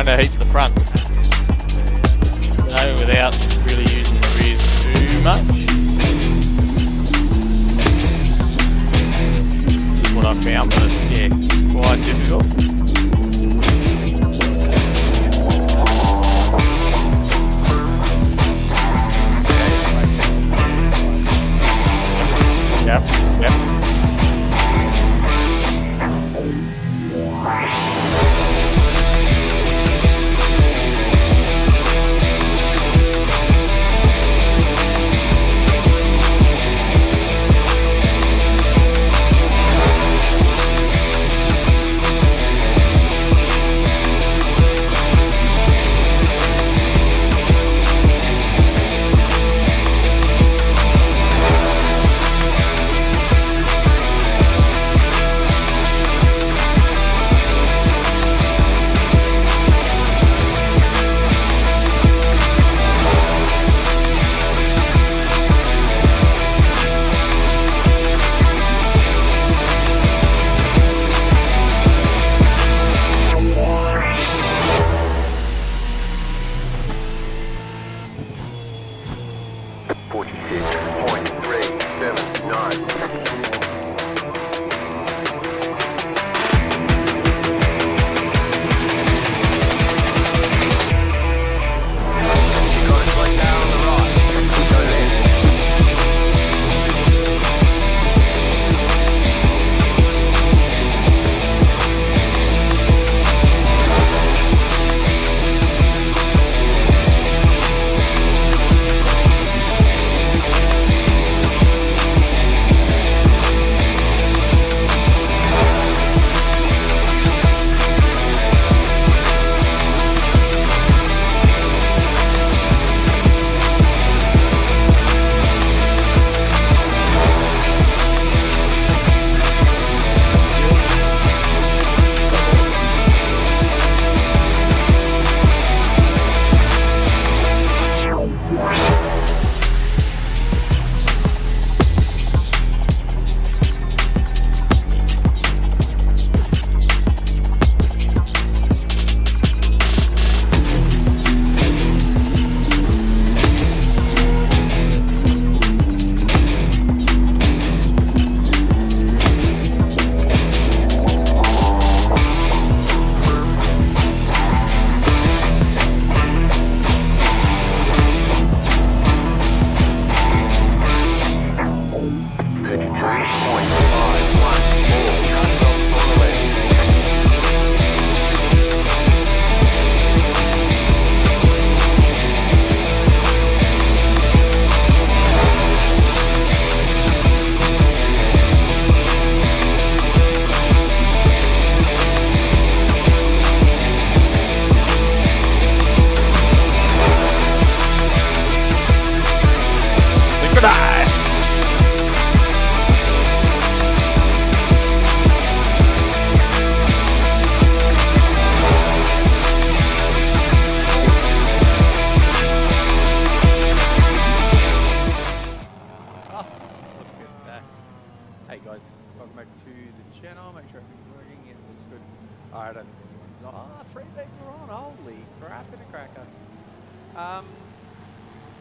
trying to heat the front, you know, without really using the rears too much. This is what I found, but it's quite difficult. Yep.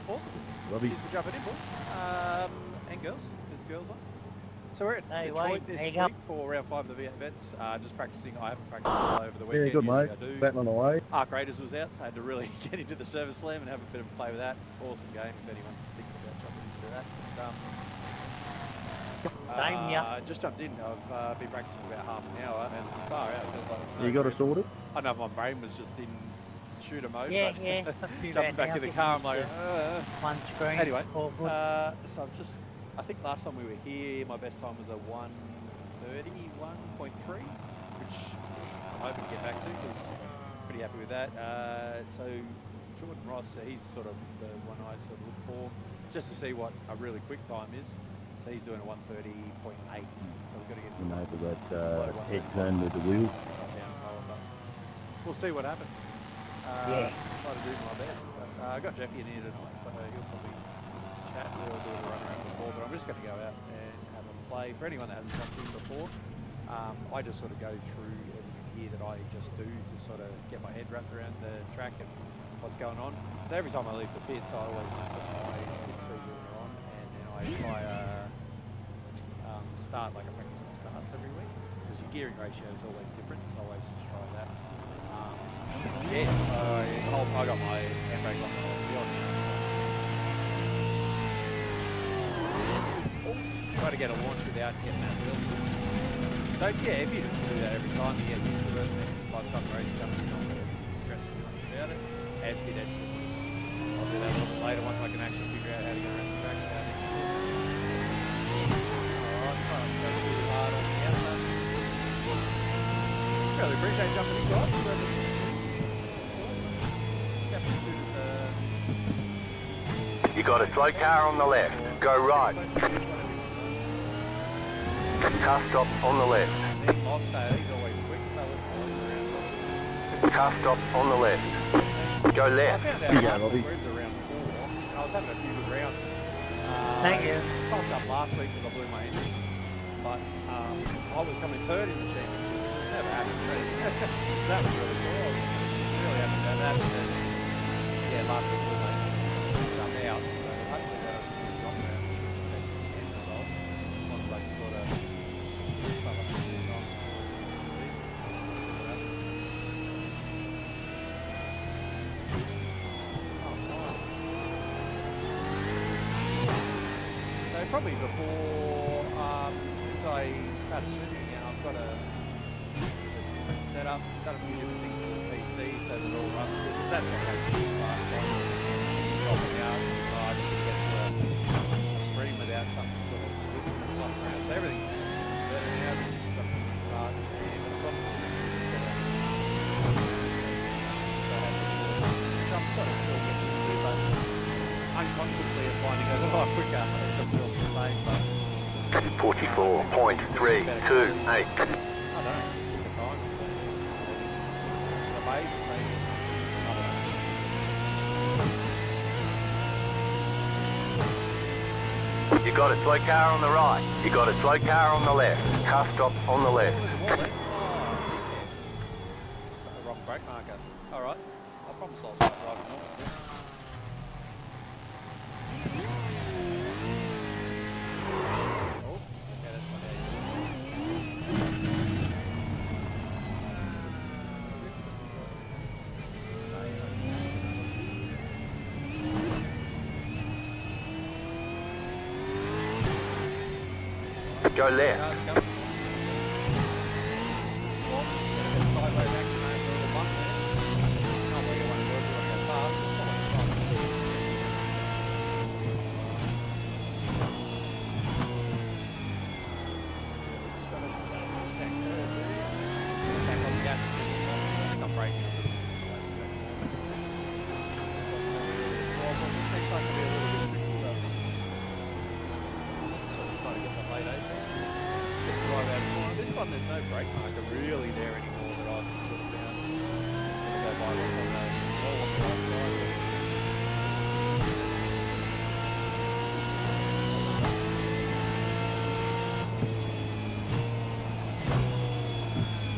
Awesome. Robbie. Cheers for jumping in, boys. And girls. It says girls on. So we're at Detroit this week for round 5 of the V8 events. Just practicing. I haven't practiced all over the weekend. Very good, mate. I do. Batting on the way. Arc Raiders was out, so I had to really get into the Service Slam and have a bit of play with that. Awesome game if anyone's thinking about jumping into that. Just jumped in. I've been practicing for about half an hour and far out. Feels like You got it sorted? I know my brain was just in shooter mode. Yeah, but yeah. jumping back in the car, I'm like, one screen. Anyway, so I've just, I think last time we were here, my best time was a 1:31.3, which I'm hoping to get back to because pretty happy with that. So Jordan Ross, he's sort of the one I sort of look for, just to see what a really quick time is. So he's doing a 1:30.8. So we've got to get You know, for that head turn with the wheels. We'll see what happens. Yeah. Try to do my best. But I got Jeffy in here tonight, so he'll probably chat. We'll do a run around before, but I'm just going to go out and have a play. For anyone that hasn't jumped in before, I just sort of go through everything gear that I just do to sort of get my head wrapped around the track and what's going on. So every time I leave the pits, I always just put my pit speed limiter on, and then I try start like I practice my starts every week, because your gearing ratio is always different, so I always just try that. I got my handbrake on the wheel now. Try to get a launch without getting that wheel. So yeah, if you just do that every time, you get used to it, and then by the time the race comes, you're not really stressing too much about it. And pit exercises. I'll do that a little bit later once I can actually figure out how to get around the track without it. Alright, trying to go too hard on the outside. Really appreciate jumping in, guys. You got a slow car on the left. Go right. Car stop on the left. Car stop on the left. Go I left. found out Yeah, last Robbie. week we were around 4, and I was having a few good rounds. Thank you. Popped up last week because I blew my engine, but I was coming third in the championship, which has never happened to me. That was really cool. I was really happy about that. And then, yeah, last week we were jumped out, so hopefully that'll drop around the end result. Once I can sort of start up the result. So probably before, since I started swimming again, I've got a set up, done a few different things with the PC so that it all runs good, because that's not going too fast. Dropping out, I just get to a stream without something sort of flipping and fluffing around. So everything's better now, everything's got some parts, and I've got the which I'm sort of still getting into, but unconsciously it's finding it a lot quicker. It just feels the same, but 44.328. I don't know, the time, so the base, maybe, I don't know. You got a slow car on the right. You got a slow car on the left. Car stop on the left. Oh, there's a wall there. Oh, yeah. Got the wrong brake marker. Alright, I promise I'll start driving normal then. Oh, okay, that's not how you do it. Go left. Cars coming. Well, get a bit of sideways action over a little bump there. Not where you want to go, you want to go fast, but not like fast. Just got to adjust the back curve there. Back on the gas. Stop braking a little bit. This next time can be a little bit tricky, but sort of trying to get the late open. Drive out corner. This one, there's no brake marker really there anymore that I've sort of found. Just gonna go by what's on the wall on the right side.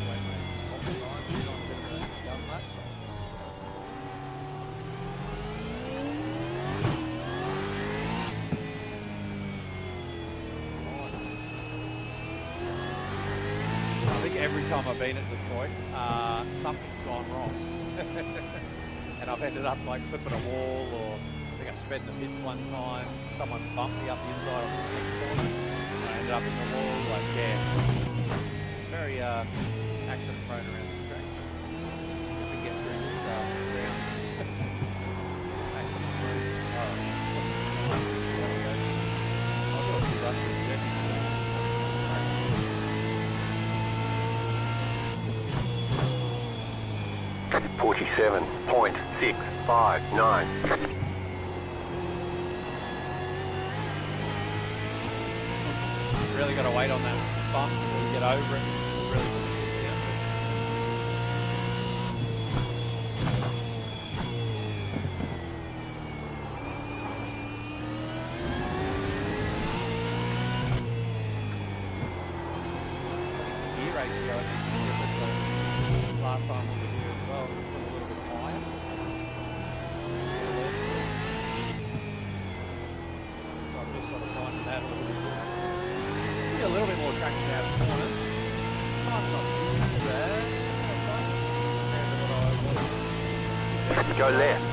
Wait, mate. Off the line, you're not gonna done that. I think every time I've been at Detroit, something's gone wrong. And I've ended up like flipping a wall, or I think I sped the pits one time, someone bumped me up the inside on this next corner, and I ended up in the wall, like, yeah. It's very accident prone around this track. If we get through this round. Accident prone. Oh. There we go. I'll do a few runs with Jeffy. 47.659. Really got to wait on that bump to get over it. Really put the foot down. Gear ratio, I think, is different. So last time we were here as well. It was a little bit higher. So I'm just sort of finding that a little bit good. Get a little bit more traction out of the corners. Car's not too bad. Go left.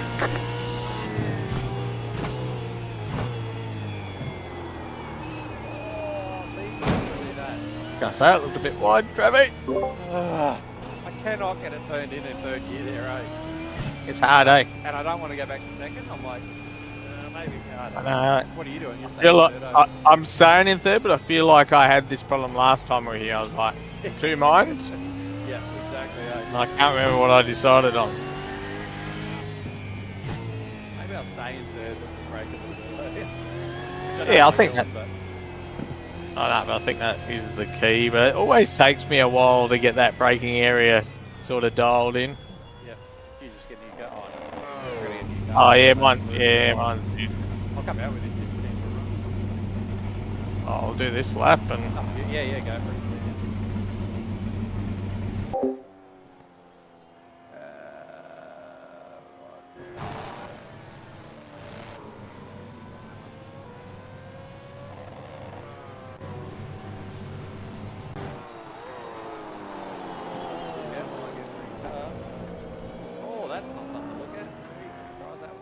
Oh, see? Look at that. Gotta say, it looked a bit wide, Travis. I cannot get it turned in third gear there, eh? It's hard, eh? And I don't want to go back to second. I'm like, maybe. I don't I know. What are you doing? You're I staying feel like in third, eh? I'm staying in third, but I feel like I had this problem last time we were here. I was like, in two minds, Yeah, exactly. Eh? and I can't remember what I decided on. Maybe I'll stay in third, but just break it a little bit. Which Yeah, I don't think like doing, I don't know, but I think that is the key. But it always takes me a while to get that braking area sort of dialed in. But, yeah, you just get new car. Oh, we're gonna get new car. Oh yeah, mine's. I'll come out with it. I'll do this lap and. Yeah, go for it. Oh, that's not something to look at. Jesus Christ, that was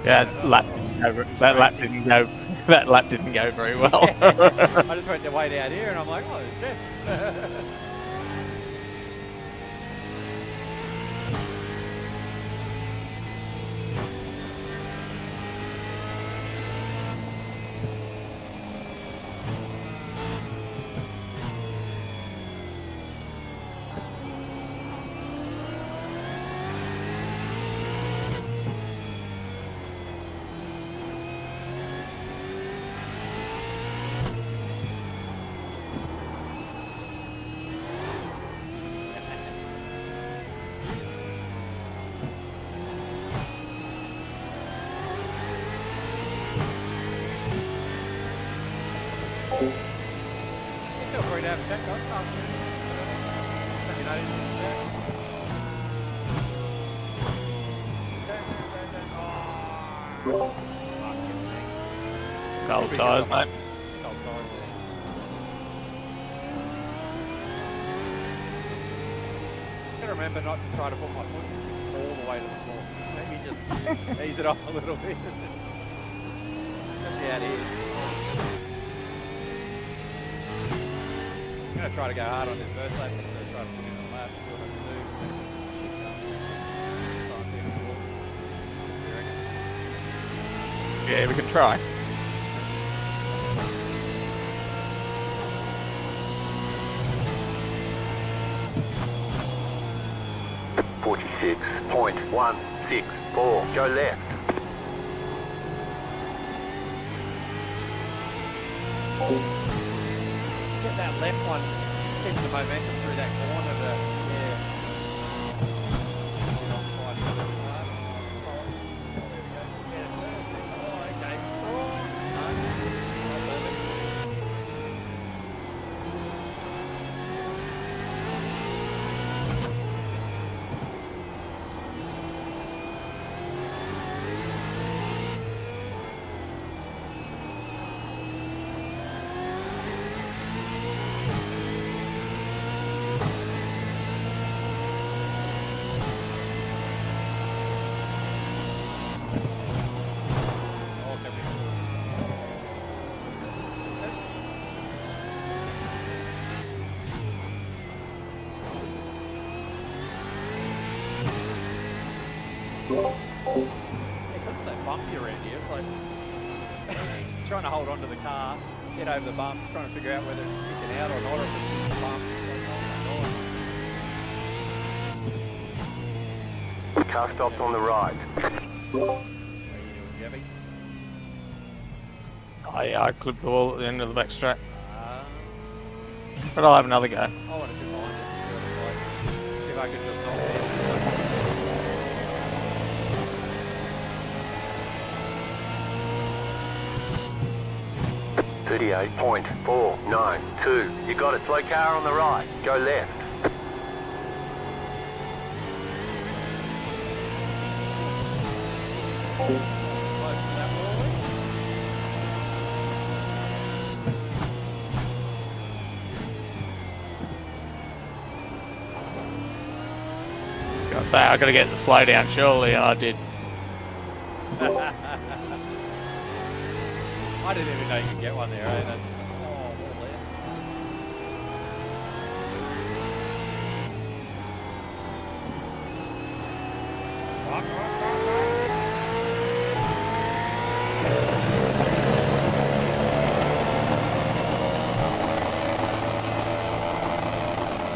Yeah, that lap didn't go. That lap didn't go very well. I just went to wait out here and I'm like, oh, there's Jeff. Feel free to have a check on after. You know, Cold tyres, mate. Cold tires there. Gotta remember not to try to put my foot all the way to the floor. Maybe just ease it off a little bit. Especially out here. I'm going to try to go hard on this first lap. I'm going to try to put in a lap, see what I can do. Try and beat it forward. You reckon? Yeah, we can try. .164. Go left. Just get that left one, keep the momentum through that corner. Not quite as hard. There we go. Get it perfect. Oh, okay. No, not perfect. Oh, okay. Because it's so bumpy around here, it's like trying to hold on to the car, get over the bumps, trying to figure out whether it's sticking out or not, or if it's in the bump. It's like, oh my God. Car stops on the right. What are you doing, Jeffy? I clipped the wall at the end of the back strap, Uh, but I'll have another go. I want to sit behind it. See what it's like. See if I can just not see it. 38.492. You got it. Slow car on the right. Go left. Close to that wall. I say I got to get the slow down surely, and I did. I didn't even know you could get one there, eh? That's all there.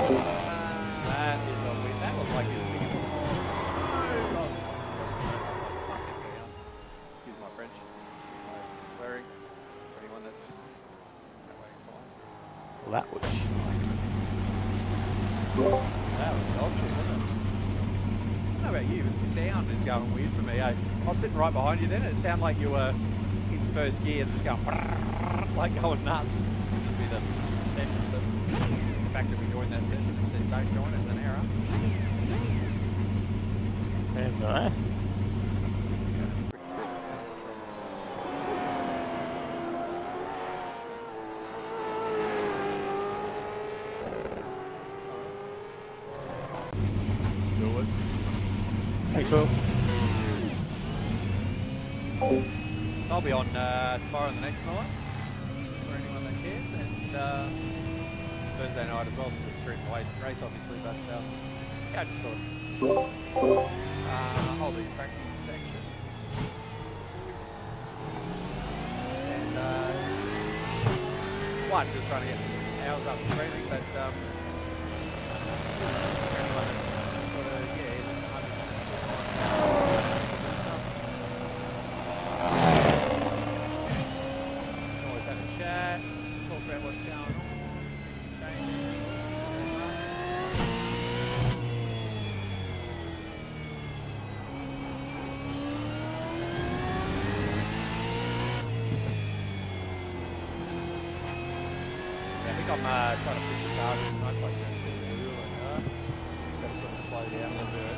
That is a win. That looks like it's big. Fucking sound. Excuse my French. No swearing. For anyone that's that way inclined. Well, that was. That was dodgy, wasn't it? I don't know about you, but the sound is going weird for me. I was sitting right behind you then, and it sounded like you were in first gear, just going like going nuts. Must be the session, but the fact that we joined that session and said don't join is an error. And, uh, hey, cool. I'll be on tomorrow and the next night for anyone that cares, and Thursday night as well, so the street race, obviously, but yeah, I just thought I'll be practicing section, and one, just trying to get hours up streaming, but for anyone that's sort of, yeah, always have a chat, talk about what's going on, change. I think I'm trying to push the car too much, like going through the wheel, and just got to sort of slow down a little bit.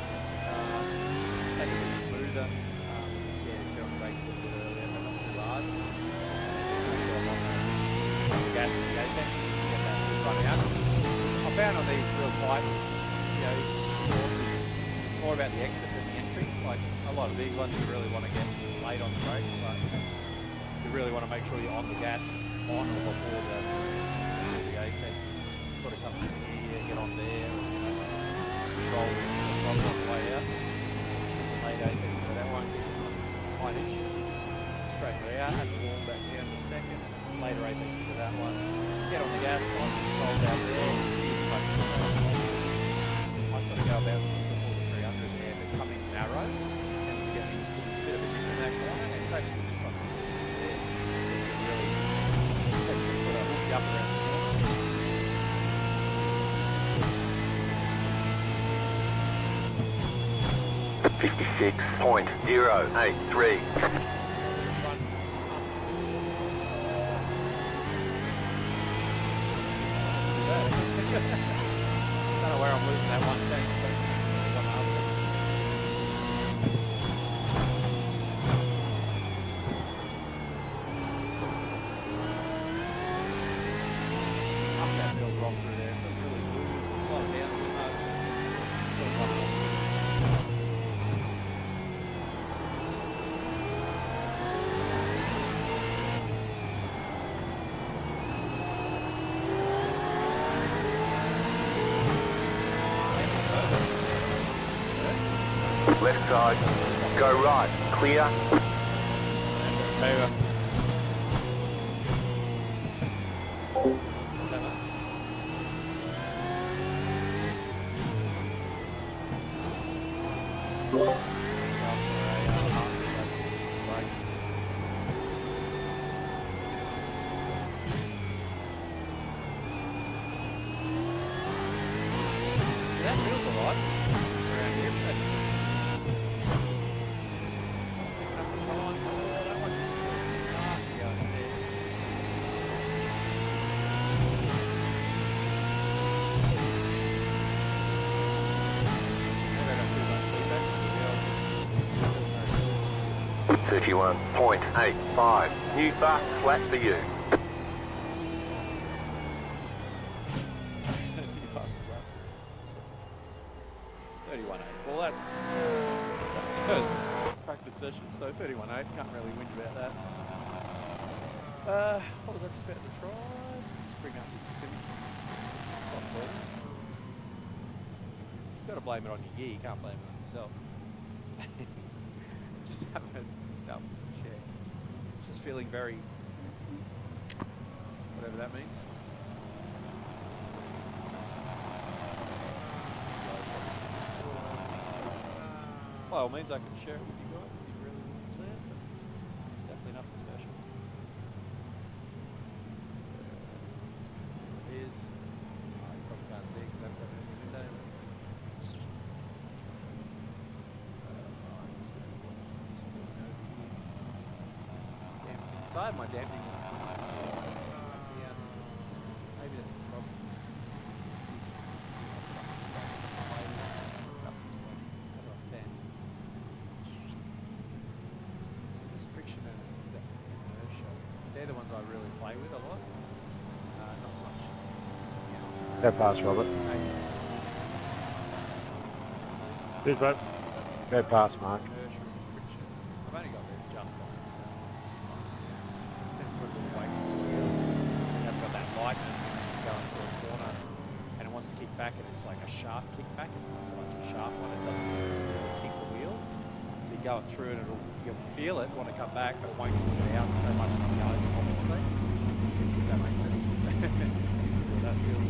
Take it a bit smoother. Yeah, get on the brakes a little bit earlier, but not too hard. The gas and the apex, get that run out. I found on these real tight, courses, it's more about the exit than the entry. Like a lot of big ones, you really want to get late on the brakes, but you really want to make sure you're on the gas on or before the apex. Sort of come in here, get on there, control on the way out. The late apex, so that won't be tightish. Straight out and warm back down to second, and later apex into that one. Get on the gas, on control out there. I sort of go about before the 300 there, but coming narrow, tends to get me a bit of a dip in that corner, and same with this one. There, this is really actually sort of hook you up around the corner. 56.083. Don't know where I'm losing that one thing, but one after. Up that feels wrong through there, but really moves and slow down. Left side. Go right. Clear. Over. What's that, mate? feels alright around here. But picking up the time. Oh, that one just feels nasty over there. Maybe I got too much feedback from the girls. 31.85. New buck flat for you. Fastest lap. 31.8. Well, that's the first practice session, so 31.8. Can't really whinge about that. What was I just about to try? Let's bring up this silly stop ball. You've got to blame it on your gear. You can't blame it on yourself. Just have a double check. Just feeling very, whatever that means. By all means, I can share it with you guys if you really want to see it, but it's definitely nothing special. It is. You probably can't see it because I've got it in the window. So I have my damping. Yeah. Maybe that's the problem. They're the ones I really play with a lot. Not so much. Go past Robert. Cheers, bud. Go past Mark. Inertia and friction. I've only got there just on it, so it's got a little weight to the wheel. I've got that lightness going through a corner, and it wants to kick back, and it's like a sharp kick back. It's not so much a sharp one. It doesn't really kick the wheel. So you go through, and you'll feel it want to come back, but it won't get out so much on the other, obviously. If that makes sense. So that feels.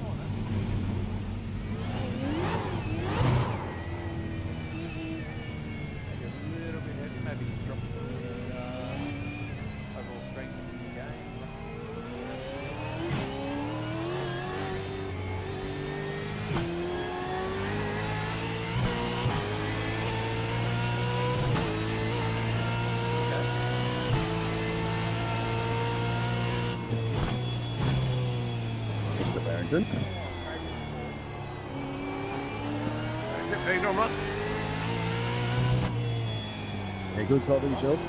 Oh, that's good. Maybe a little bit heavy, maybe just drop the overall strength of the game. Mr. Barrington. How you doing, mate? You good, Todd, yourself?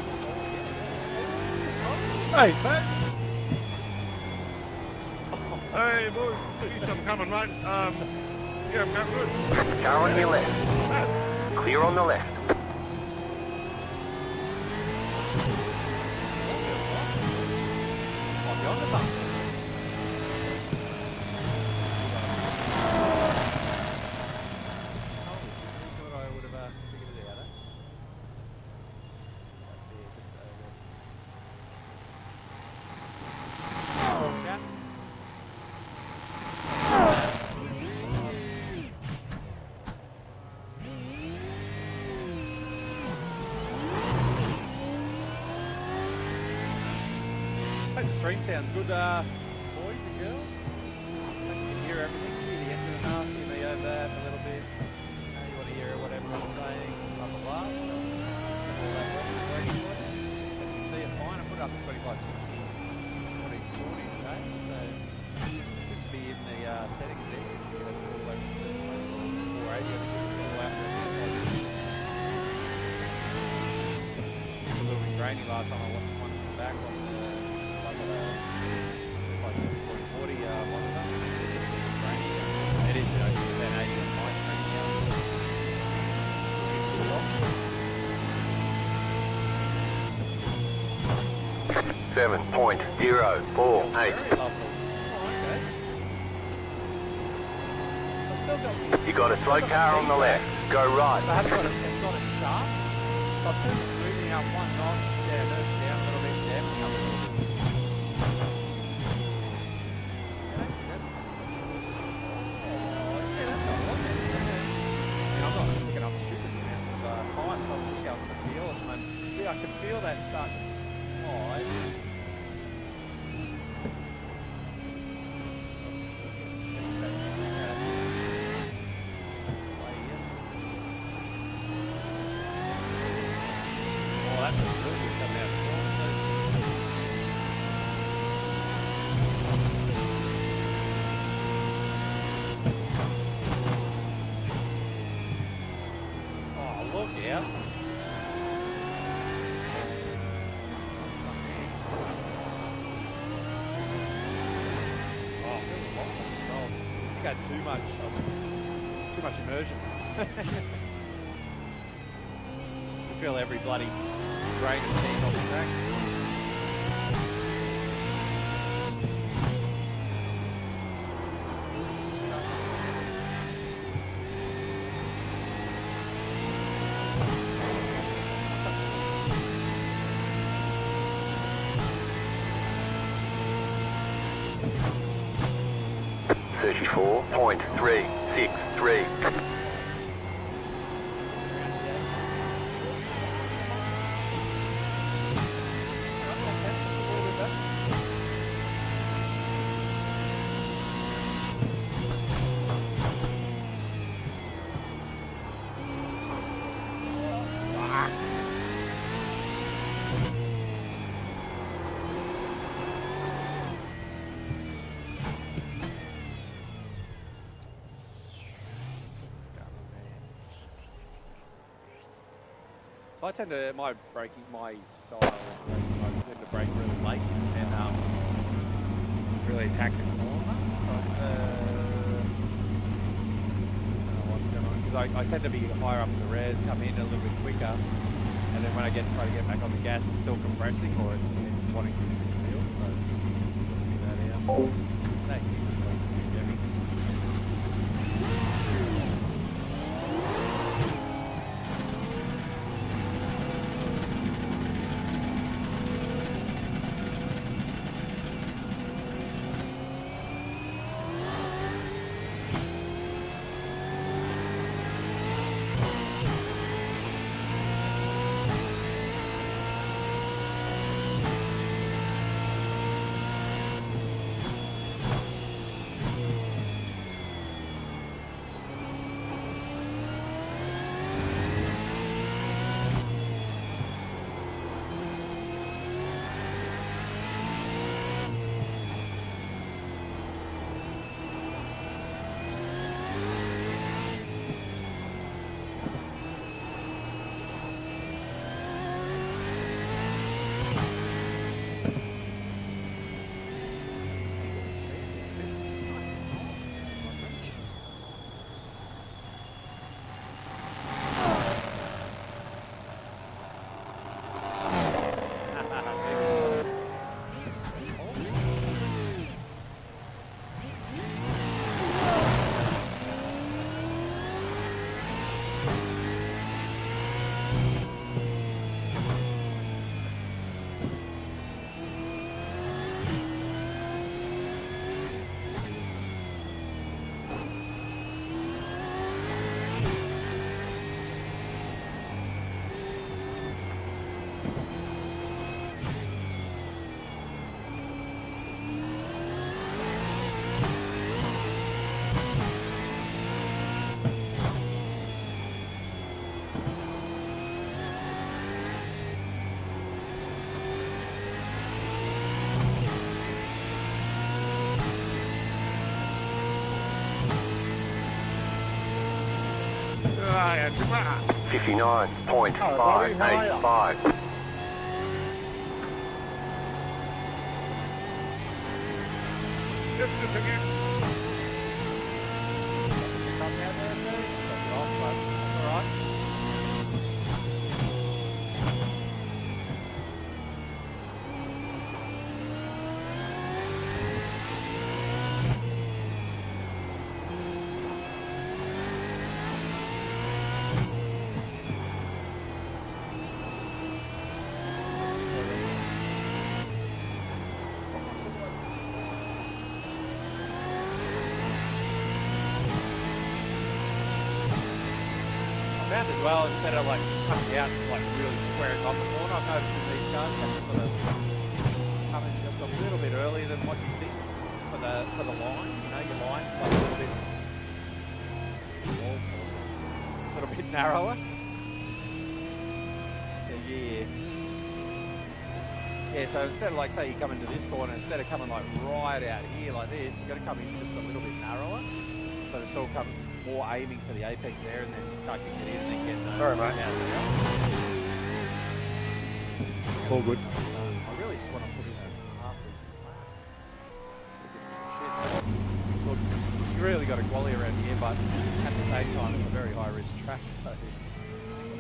Hey, Pat. Hey, boys. See something coming, mate. Yeah, I'm going good. Car on your left. Clear on the left. Might be on to something. Thought I would have figured it out, eh? Chat. Hope the stream sounds good, boys and girls. Hope you can hear everything, hear the engine enough, hear me over that a little bit. You want to hear what everyone's saying, blah blah blah. All that working for it. You can see it fine. I put it up to 25, 60, 40, 40, okay? So should be in the settings there. You should get it all the way to 480. I think it's all out there. It was a little bit grainy last time I watched one from the back on the 40 monitor. It is, about 80 on my screen now. 7.048. Very lovely. Oh, okay. I've still got You got a slow car on the left. Go right. I haven't got it's not a sharp. So I've turned the screen out one notch, down a little bit, down a little bit. I'm not picking up stupid amounts of time, so I'm just going for the feel at the moment. See, I can feel that start to slide. lap. That's really good coming out of the corner. Oh, look out. Oh, there's a lot of control. I think I had too much immersion. You feel every bloody grain of sand off the track. .363. So I tend to, my style of braking, I tend to brake really late and really attack the corner. Because I tend to be higher up in the res, come in a little bit quicker, and then when I try to get back on the gas, it's still compressing or it's wanting to feel. So that out. Thank you, Jimmy. Right, come on. 59.585. Just a second. Found as well, instead of like coming out like really squaring off the corner, I've noticed in these cars they sort of come in just a little bit earlier than what you think for the line. You know, your line's like a little bit narrower. So yeah. Yeah, so instead of like, say you come into this corner, instead of coming like right out here like this, you've got to come in just a little bit narrower. So it's all come more aiming for the apex there and then tucking it in and then getting the Sorry, mate. out there. All good. I really just want to put in a half decent lap. Look, you really got a quality around here, but at the same time, it's a very high risk track, so a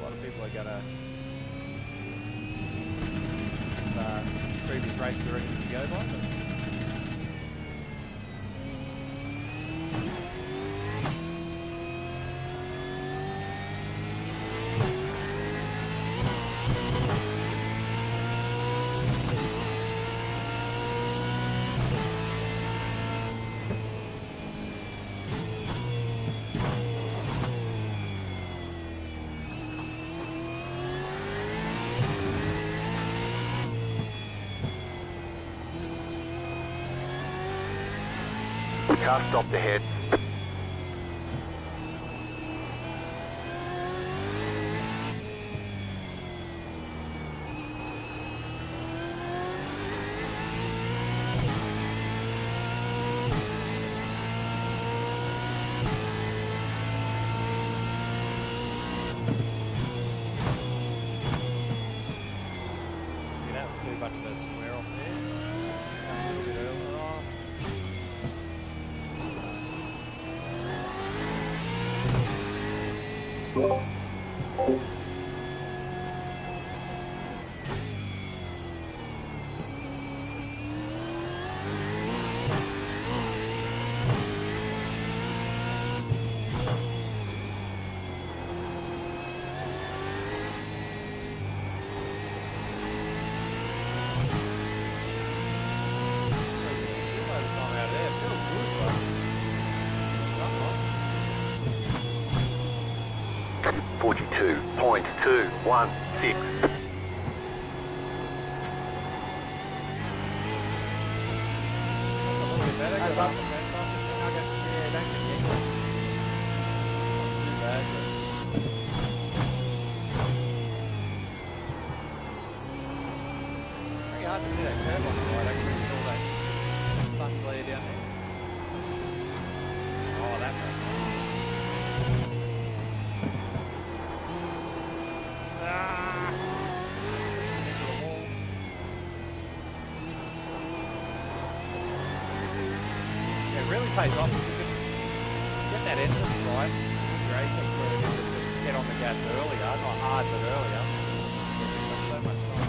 lot of people are going to previous races are ready to go by. But Car stopped ahead. yeah, that was too much of a square off there. Come a little bit earlier on. Still over time out of there. Feels good, but somewhat. 42.216. A little bit better. Got up the fence off. Yeah, don't get Not too bad, but very hard to see that curve on the right, actually, with all that sun glare down there. Oh, that makes sense. Ah! Pushing into the wall. Yeah, it really pays off if you can get that engine right. Your apex where it is, and just get on the gas earlier, not hard, but earlier. You'll save so much time.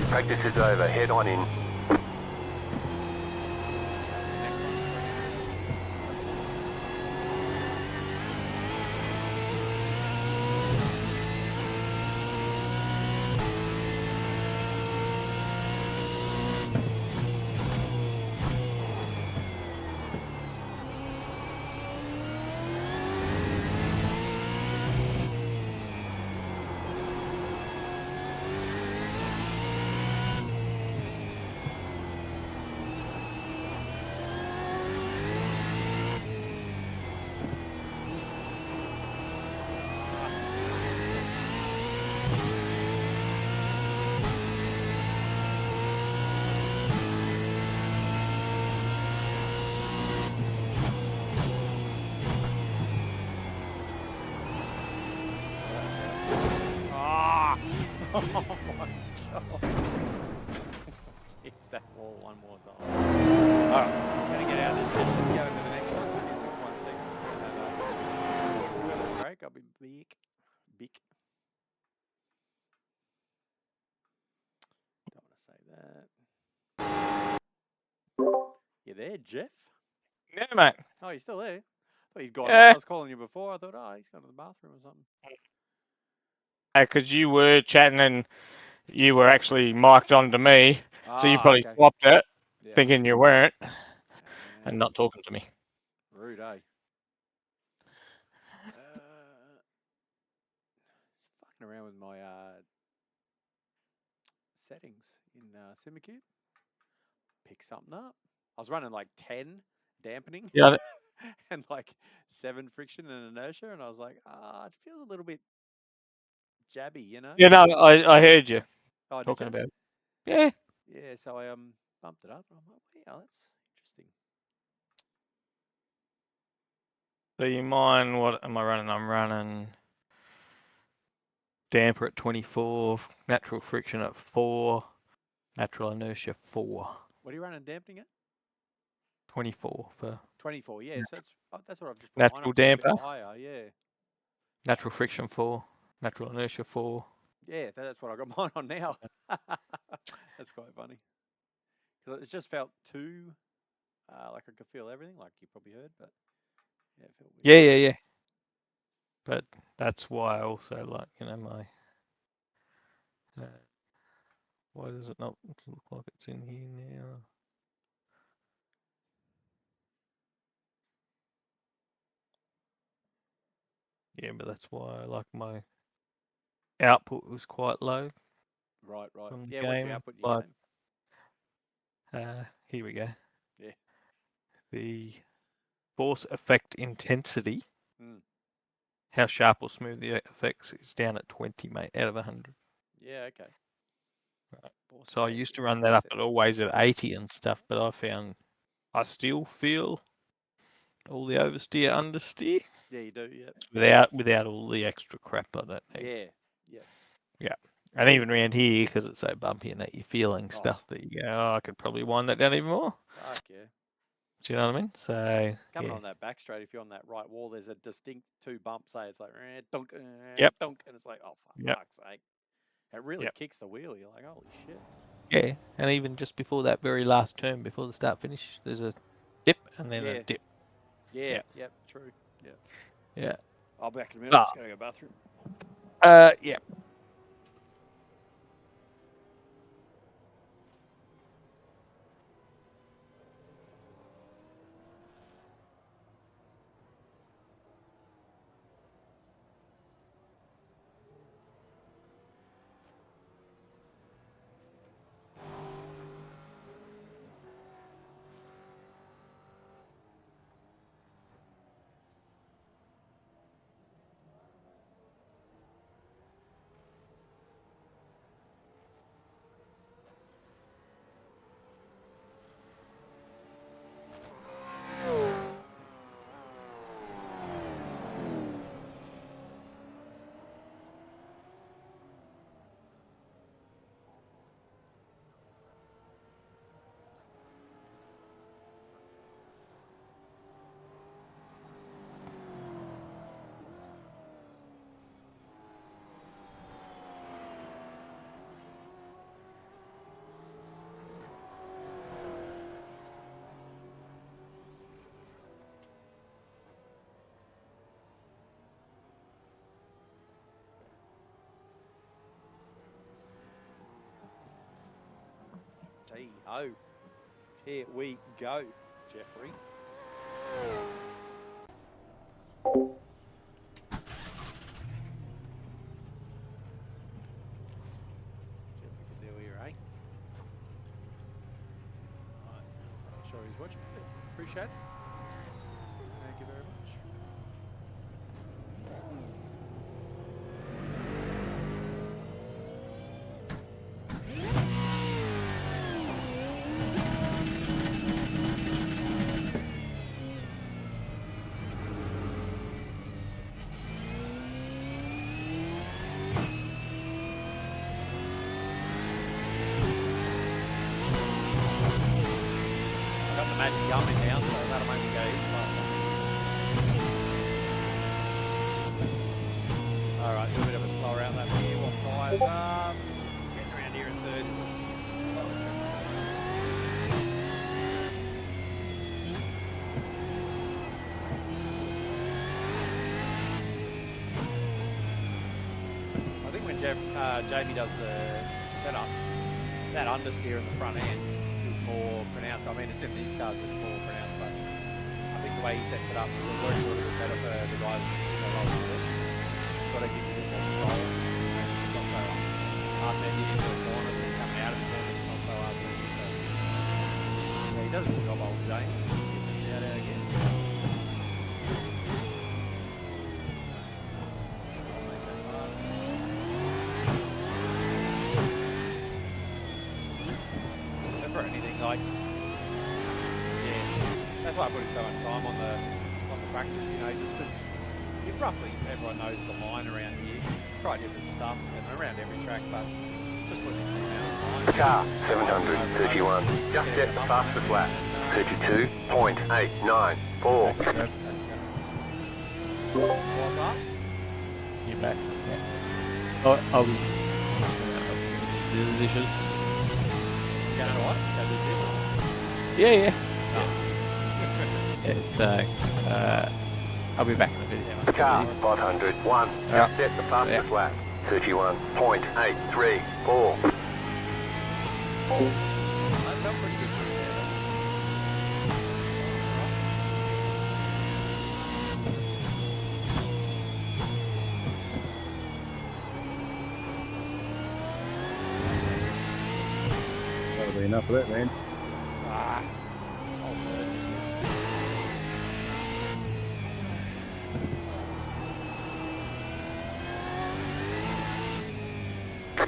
Practice is over. Head on in. Ah! Oh my god. Hit that wall one more time. Alright, I'm going to get out of this session, go into the next one, skip with 1 second. Have a break, I'll be big. Don't want to say that. You there, Jeff? Yeah, mate. Oh, you're still there? I thought you'd gone. Yeah. I was calling you before. I thought, oh, he's gone to the bathroom or something. Because you were chatting and you were actually mic'd onto me, so you probably Okay. swapped it, Yeah. thinking you weren't, Yeah. and not talking to me. Rude, eh? Fucking around with my settings in SimuCube. Pick something up. I was running like 10 dampening Yeah. and like 7 friction and inertia, and I was like, it feels a little bit jabby, you know? Yeah, no, I heard you Oh, did talking you? about it. Yeah. Yeah, so I bumped it up. And I'm like, yeah, that's interesting. So you mind what am I running? I'm running damper at 24, natural friction at 4, natural inertia 4. What are you running dampening at? 24 for 24. Yeah, so that's what I've just put mine natural up to, a bit damper, higher. Yeah, natural friction 4, natural inertia 4. yeah, that's what I got mine on now. That's quite funny because it just felt too like I could feel everything, like you probably heard, but yeah, it felt weird. Yeah. But that's why I also like, my. Why does it not look like it's in here now? Yeah, but that's why I like my output was quite low. Right. From the Yeah, what's the game, output in your like, game? here we go. Yeah. The force effect intensity, Mm. how sharp or smooth the effects is down at 20, mate, out of 100. Yeah, okay. Right. Force So I effect used to run that up intensity. at always at 80 and stuff, but I found I still feel all the oversteer, understeer Yeah, you do. Yeah. without all the extra crap I don't need. Yeah. And even around here, because it's so bumpy and that you're feeling Oh. stuff that you go, I could probably wind that down even more. Fuck yeah. Do you know what I mean? So Coming yeah. on that back straight, if you're on that right wall, there's a distinct 2 bumps. Say it's like dunk, Yep. dunk, and it's like, oh Yep. fuck's sake! It really Yep. kicks the wheel. You're like, holy shit. Yeah, and even just before that very last turn, before the start finish, there's a dip and then a dip. Yeah. Yep. True. Yeah. Yeah. I'll be back in a minute. I'm just going to go to the bathroom. Yeah. Hey-ho. Here we go, Jeffrey. See what we can do here, eh? Right. Not sure he's watching, but appreciate it. Thank you very much. I got the magic gum in now, so that'll make me go even faster. Alright, do a bit of a slower outlap here. 1.5. Getting around here in third is slower. Jamie does the setup, that understeer in the front end is more pronounced. I mean, it's in these cars it's more pronounced, but I think the way he sets it up will work a little bit better for the guys in the lower split. Sort of gives you a bit more control. It's not so arse-ended into the corners and coming out of the corners. It's not so arse-ended. So, yeah, he does a good job, old James. Give him a shout out again. For anything like, yeah, that's why I put in so much time on the practice, you know, just because roughly everyone knows the line around here. Try different stuff and around every track, but just putting in the amount of time. Car 731, just set the fastest lap, 32.894. What's up? You back? Yeah. Oh, I'll do the dishes. Going to what? Go do this? Yeah. Oh. Yeah, so, I'll be back in a video. Car 501, just set the fastest lap, 31.834. That felt pretty good through there. That'll be enough of that, man. Ah. Oh, man.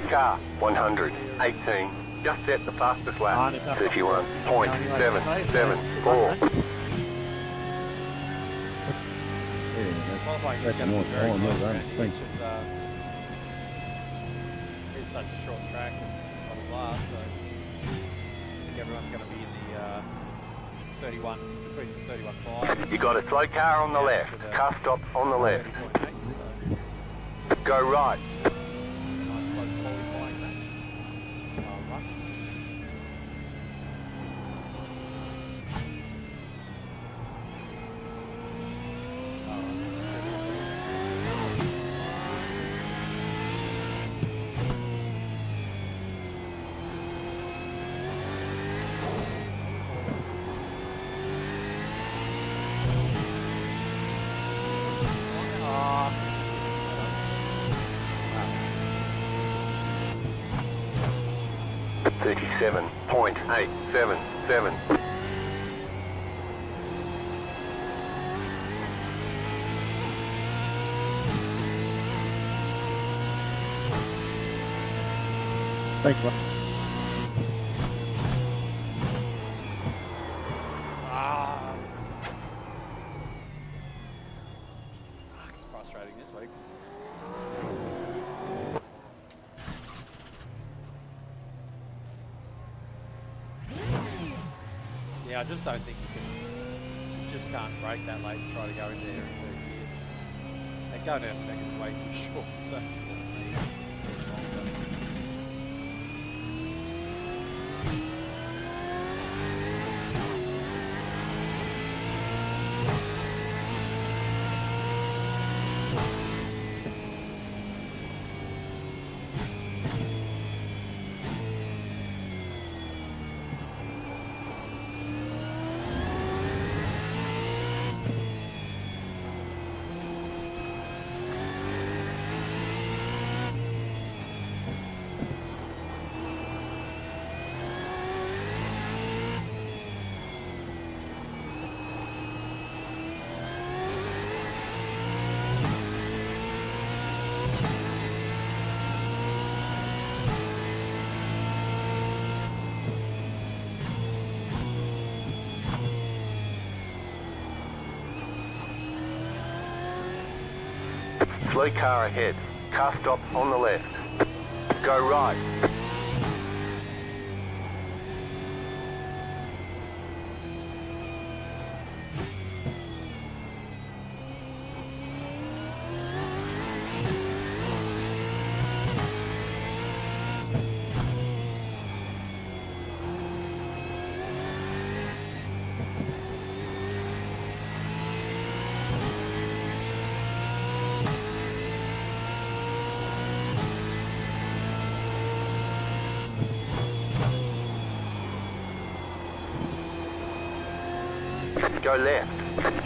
Car 118, just set the fastest lap, 31.774. Qualifying is That's going to more be very time, close though, around here, thanks. which is, it's such a short track and blah blah blah, so I think everyone's going to be in the 31, between 31.5 You got a slow car on the left, car stop on the left. 30.8, so Go right. nice close qualifying that. Run. Ah. 37.877. Thanks, mate. Ah. It's frustrating this week. Yeah, I just don't think you just can't break that late and try to go in there in third gear. And going down second is way too short, so. Slow car ahead, car stop on the left. Go right. Go left.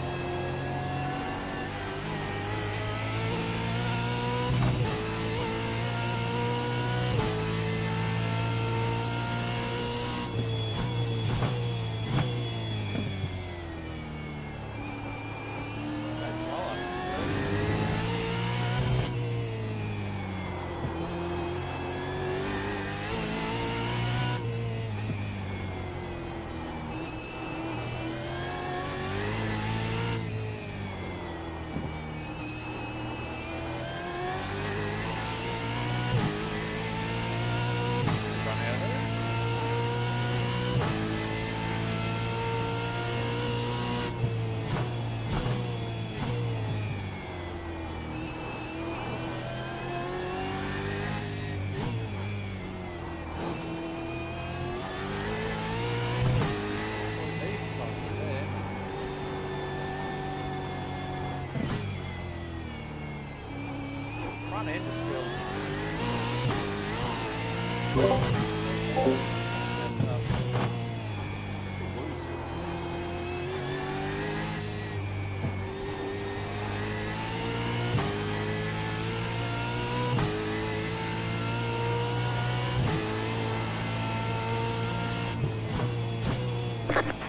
Run out of there. Front end is still.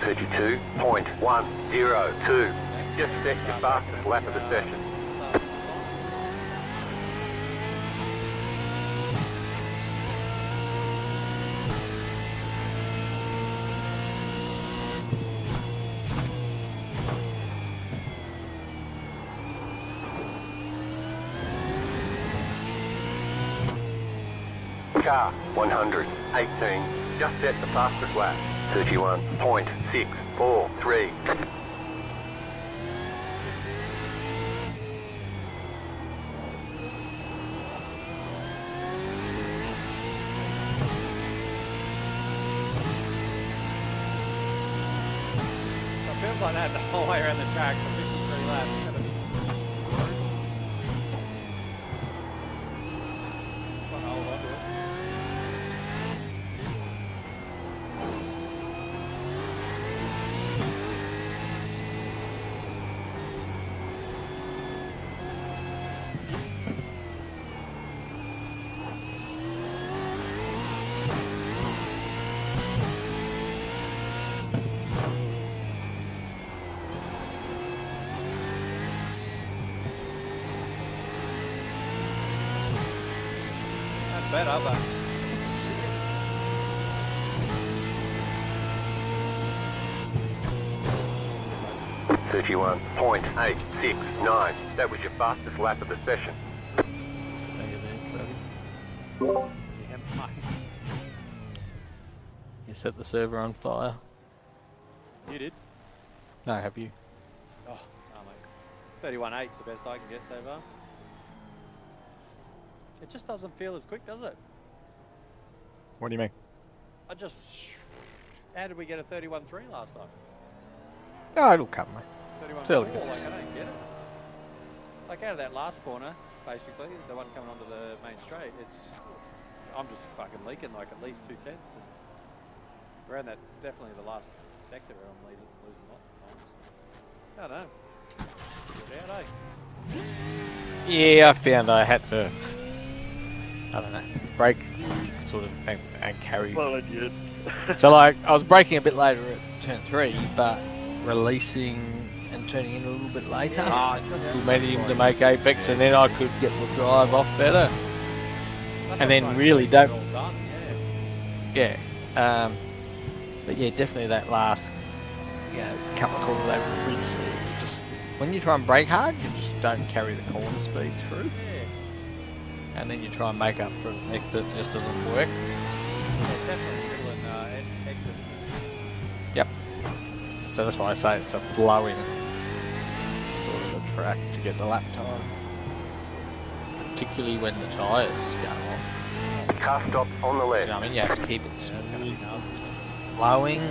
Thirty-two point 102. Just set your fastest lap of the session. Car 118. Just set the fastest lap. 31.643. So it feels like that the whole way around the track for 53 laps. It's gonna be brutal. Trying to hold on to it. That's better, but 31.869. That was your fastest lap of the session. yeah, mate. You set the server on fire. You did. No, have you? Oh, mate. 31.8 is the best I can get so far. It just doesn't feel as quick, does it? What do you mean? I just. How did we get a 31.3 last time? No, it'll come, mate. 31.4, Still like goes. I don't get it. Like out of that last corner, basically, the one coming onto the main straight, I'm just fucking leaking like at least 2 tenths. And around that, definitely the last sector where I'm losing lots of times. I don't know. Good out, eh? Yeah, I found I had to, I don't know, brake sort of and carry. Well, idiot. So like, I was braking a bit later at turn 3, but releasing and turning in a little bit later. Managing to make apex, and then I could get the drive off better. That's And what then I'm trying to really get it don't- all done, yeah. Yeah. But yeah, definitely that last, couple of corners over the ridge, just when you try and brake hard, you just don't carry the corner speed through, Yeah. and then you try and make up for it that just doesn't work. Yeah, definitely middle and exit. Yep. So that's why I say it's a flowing sort of a track to get the lap time, particularly when the tyres go off. Car stop on the You left. know what I mean? You have to keep it That's gonna be smooth, nasty. flowing,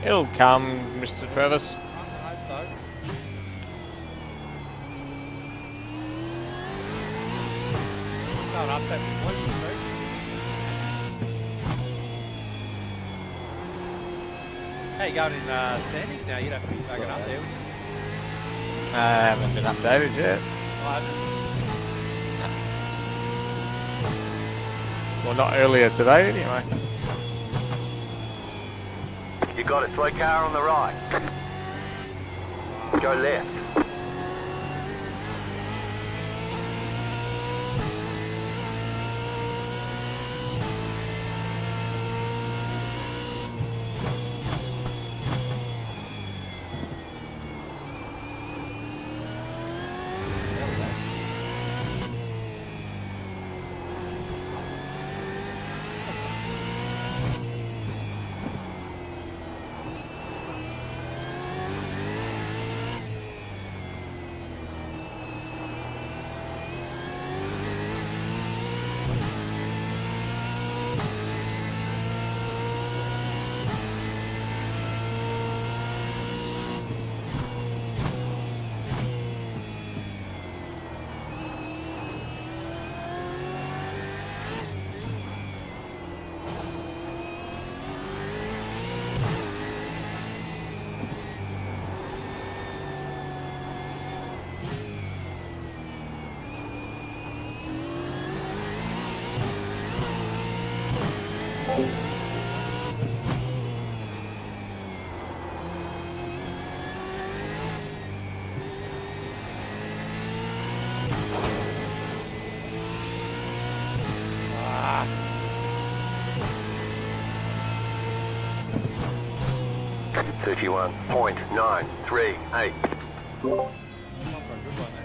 It'll come, Mr. Travis. I hope so. Going up that blue street. How you going in standings now? You'd have to be back up there. I haven't been updated yet. I haven't. Well, not earlier today, anyway. You got a slow car on the right. Go left. Ah. 31.938. Not for a good one there.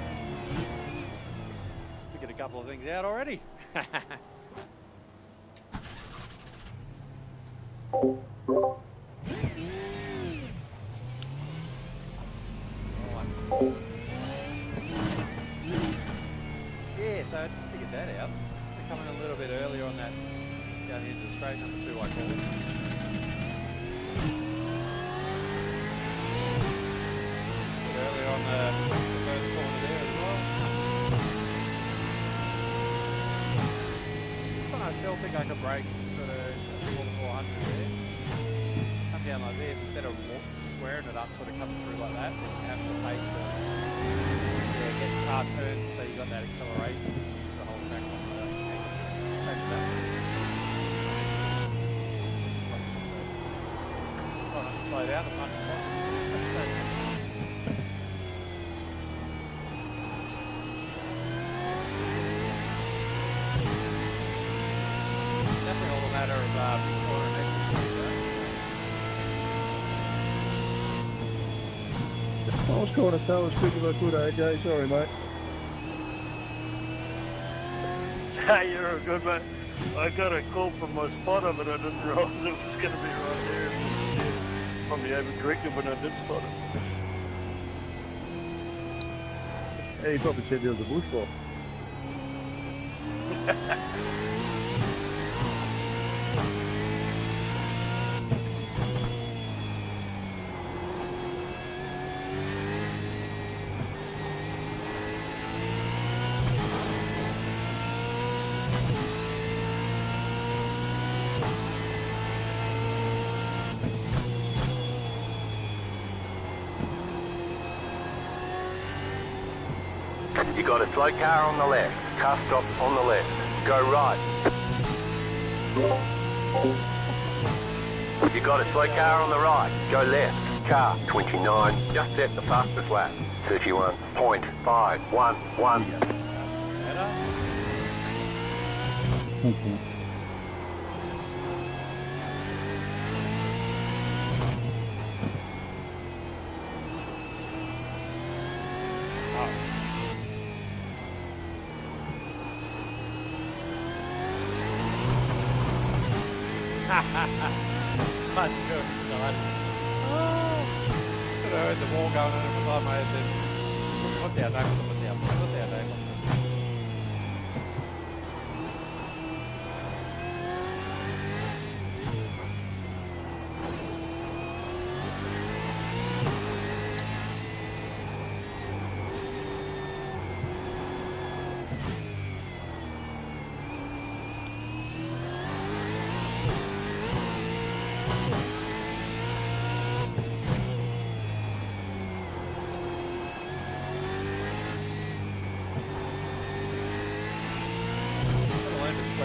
Figured a couple of things out already. Yeah, so I just figured that out. They're coming a little bit earlier on that down into the straight, number 2 I call it. Bit earlier on the first corner there as well. This one I still think I could break sort of 400 there. Come down like this instead of squaring it up, sort of coming through like that. And have the pace to get the car turned so you got that acceleration. Use the whole track on the angle. Same as that. Try not to slow down as much as possible. Definitely all a matter of big corner and exit speed, though. I was trying to tell as quick as I could, AJ. Sorry, mate. Hey, you're a good mate. I got a call from my spotter, but I didn't realise it was going to be right there. Probably overcorrected when I did spot it. Yeah, he probably said there was a bushwalk. You got a slow car on the left. Car stop on the left. Go right. You got a slow car on the right. Go left. Car 29. Just set the fastest lap. 31.511. Better? That's good. Could have heard the wall going on every time I had this. Put down, don't put down. Put down, don't.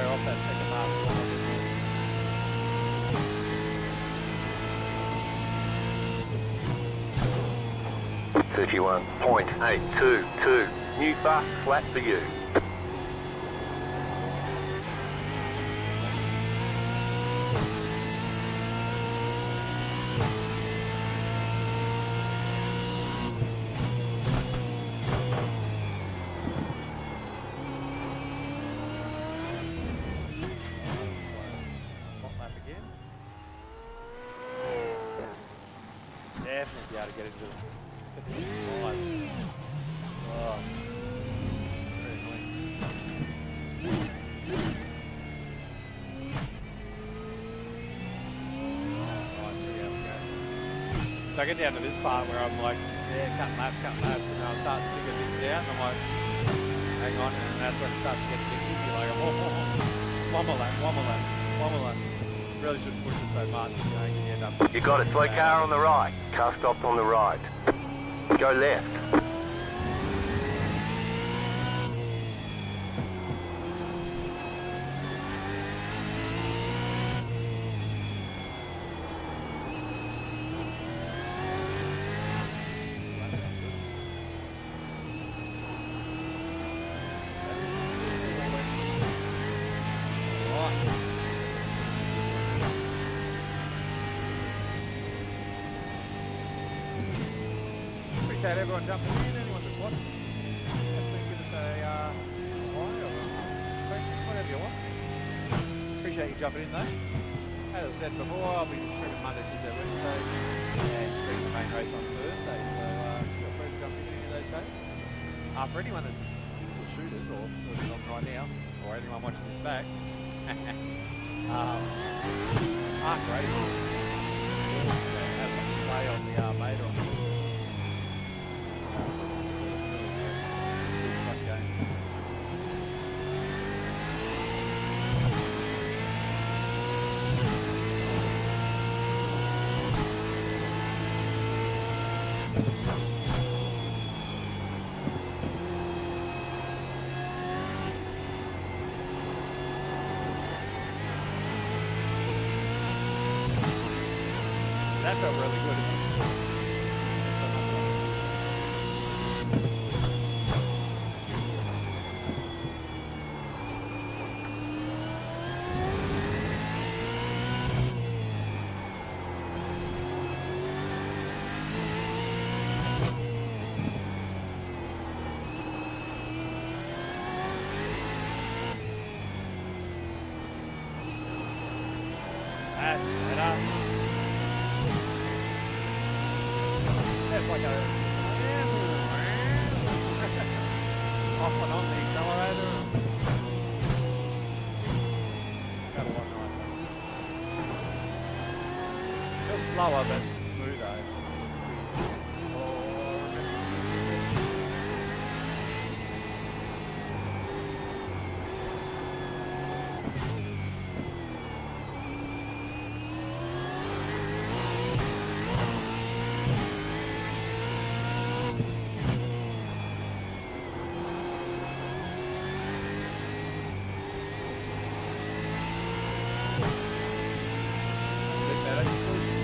wear off that second half. 31.822. New fast flat for you. Hot lap again. Definitely be able to get into the five. Oh, very annoying. Right, there we go. So I get down to this part where I'm like, yeah, cutting laps, and then I start to figure things out, and I'm like, hang on, and that's when it starts to get a bit easy, like, one more lap. Really shouldn't push it so much, you know, you end up... You got a slow car on the right. Car stopped on the right. Go left. Appreciate everyone jumping in, anyone that's watching. Definitely give us a hi or a question, whatever you want. Appreciate you jumping in though. As I said before, I'll be streaming Monday, Tuesday, Wednesday, and streaming the main race on Thursday. So feel free to jump in any of those days. For anyone that's into the shooters or listening on right now, or anyone watching this back, Arc Racing has a play on the Armada on the that felt really good. That's better. That's like a off and on the accelerator. Got a lot nicer. Feels slower but smoother.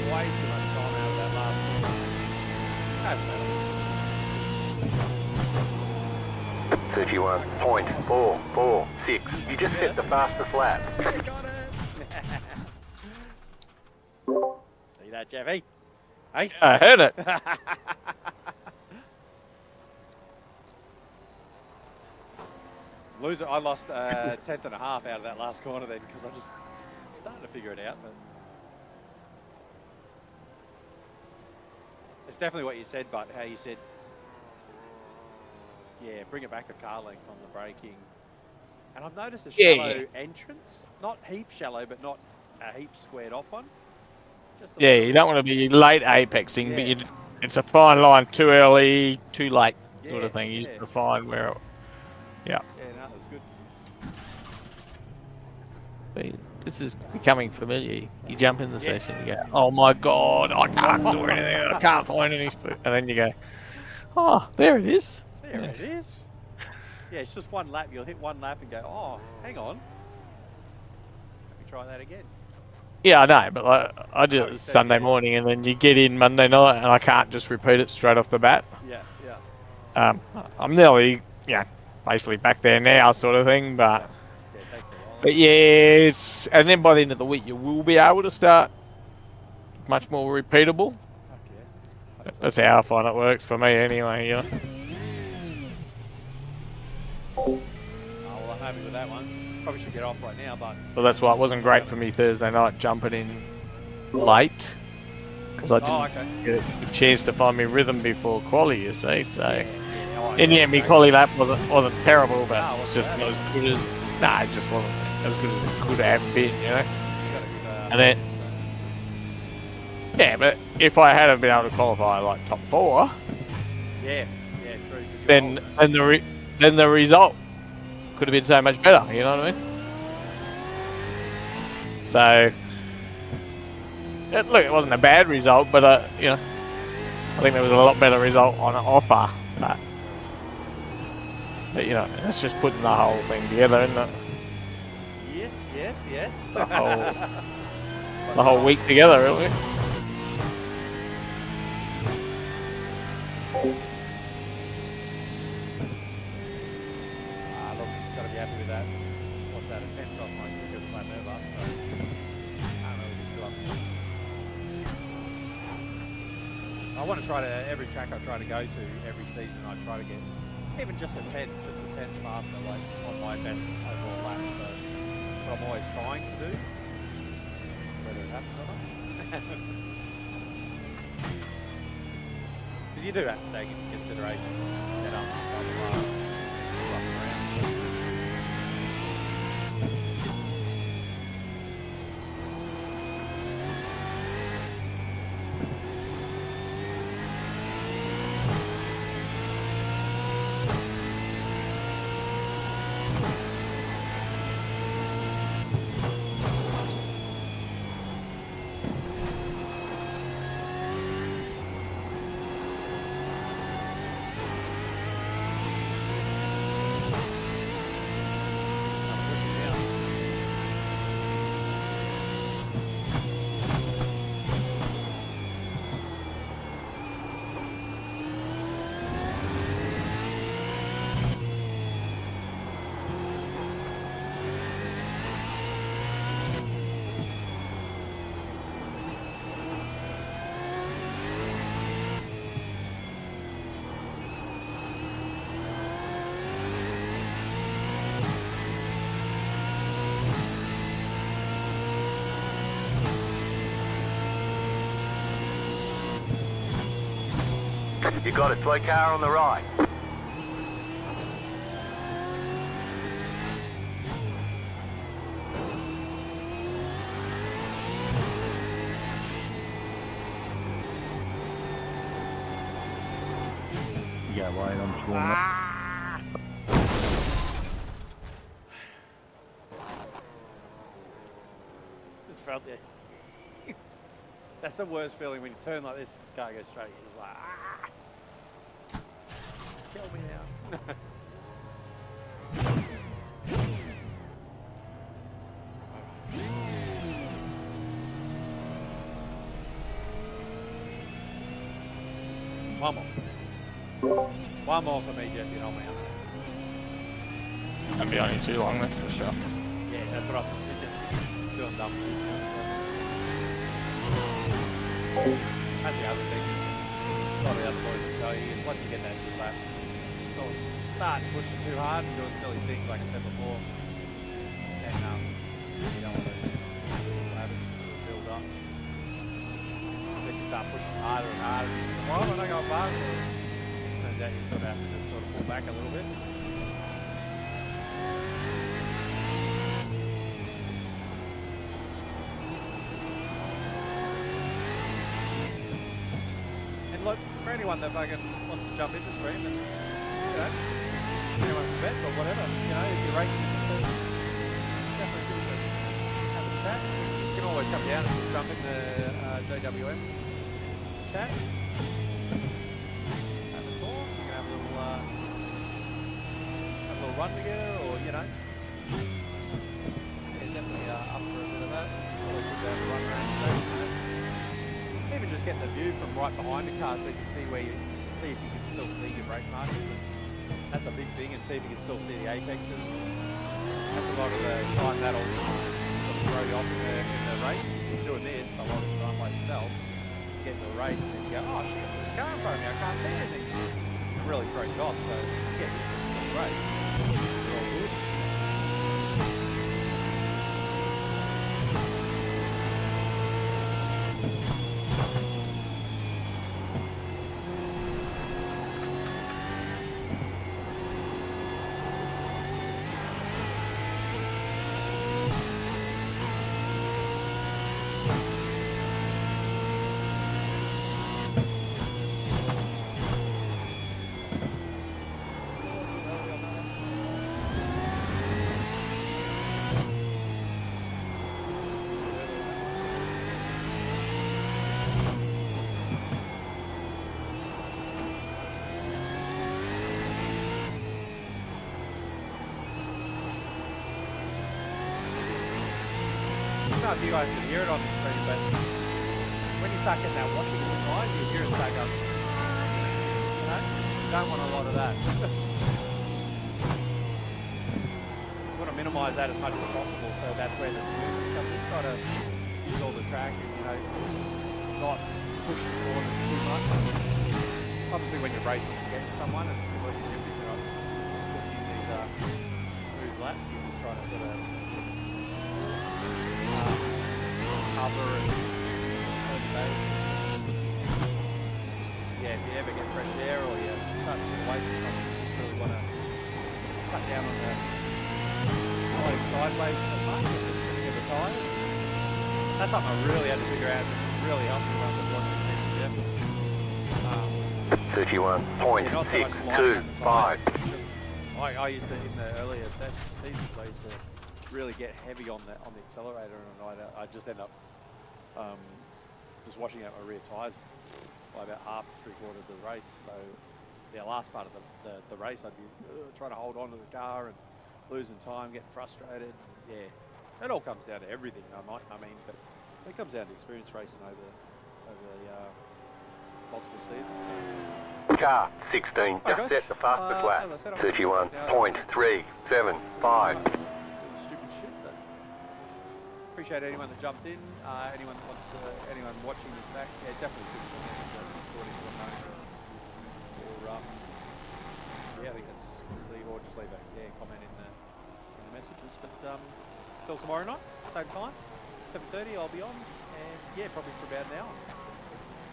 Way too much time out of that last one. 31.446. You just hit the fastest lap. Got it! See that, Jeffy? Hey? I heard it. Loser, I lost a tenth and a half out of that last corner then because I just starting to figure it out. But it's definitely what you said, but how you said, yeah, bring it back a car length on the braking. And I've noticed a shallow entrance, not heap shallow, but not a heap squared off one. Just a Yeah, little you don't want to be late apexing, but it's a fine line, too early, too late sort of thing. You just define where. Yeah, no, that was good. This is becoming familiar. You jump in the session, you go, oh my god, I can't do anything, I can't find any. And then you go, oh, there it is. There it is. Yeah, it's just one lap. You'll hit one lap and go, oh, hang on. try that again. Yeah, I know, but like, I did Oh, it you said Sunday yeah. morning, and then you get in Monday night, and I can't just repeat it straight off the bat. Yeah, yeah. I'm nearly, basically back there now, sort of thing. But Yeah, it takes a while. but yeah, it's and then by the end of the week, you will be able to start much more repeatable. Fuck yeah. Hope so. That's how I find it works for me, anyway. Yeah. Oh, well, I'm happy with that one. Probably should get off right now, but Well, that's why it wasn't great for me Thursday night jumping in late because I didn't okay. get a chance to find my rhythm before quali. You see, so. Yeah, oh, And yeah, me quali lap wasn't terrible, but No, it it's just wasn't not bad. as good as. Nah, it just wasn't as good as it could have been, you know. You got a good, And then- Yeah, but if I had been able to qualify like top 4, yeah, true. 'cause you're then old, then the result could have been so much better. You know what I mean? So, look, it wasn't a bad result, but I think there was a lot better result on offer. But it's just putting the whole thing together, isn't it? Yes. The whole week together, really. Look, got to be happy with that. What's that? A 10th off my quickest lap ever. So, I don't know, we're still up. I want to try to, every track I try to go to, every season I try to get, even just a 10 faster, like on my best overall lap. So, what I'm always trying to do, whether it happens or not. Because you do have to take into consideration setups, blah, blah, blah, up and around. You got a toy car on the right. You go wait, I'm sure. Just felt it. That's the worst feeling when you turn like this, the car goes straight. You're like, ah! Kill me now. One more. One more for me, Jeff, you know me. That'd be only too long, that's for sure. Yeah, that's what I'm thinking. Doing dumb shit. That's the other thing. A lot of the other boys will tell you, is once you get that good lap, you sort of start pushing too hard and doing silly things like I said before. And you don't want to have it build up. Then you start pushing harder and harder. And you say, why am I not going faster? Turns out you sort of have to just sort of pull back a little bit. And look, for anyone that fucking wants to jump into stream and, anyone's bets or whatever, if you're raking definitely good to have a chat. You can always come down and just jump in the JWM chat. Have a talk, you can have a little run together or, yeah, definitely up for a bit of getting the view from right behind the car so you can see where you see if you can still see your brake markers. And that's a big thing, and see if you can still see the apexes. That's a lot of the time that'll sort of throw you off in the race. If you're doing this a lot of the time by yourself, you get to a race and then you go, oh shit, there's a car in front of me, I can't see anything. It really throws you off, so yeah, it's a race. It's all good. I don't know if you guys can hear it on the screen, but when you start getting that washing in the eyes, you hear it start going, you know, you don't want a lot of that. You want to minimise that as much as possible, so that's where the smoothness comes in. Try to use all the track and, you know, not push the corners too much. Obviously when you're racing against someone, it's completely different. You're not putting in these smooth laps, you're just trying to sort of cover and yeah, if you ever get fresh air or you start to get away from something, you really want to cut down on the going sideways in the front and the spinning of the tyres. That's something I really had to figure out. It really helped me run the block and You're not so much lighting at the time. I used to, in the earlier seasons, I used to really get heavy on the accelerator, and I just end up just washing out my rear tyres by about half, 3/4 of the race. So yeah, last part of the race, I'd be trying to hold on to the car and losing time, getting frustrated. Yeah, it all comes down to everything. But it comes down to experience racing over the multiple seasons. Car 16 just set the fastest lap. 31.375. Stupid shit, but appreciate anyone that jumped in. Anyone that wants to, anyone watching this back, yeah, definitely give us a message on Discord if you want to know. Or yeah, I think that's really, or just leave a comment in the messages. But till tomorrow night, same time, 7:30, I'll be on, and yeah, probably for about an hour.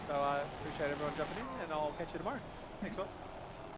So I appreciate everyone jumping in, and I'll catch you tomorrow. Thanks, guys.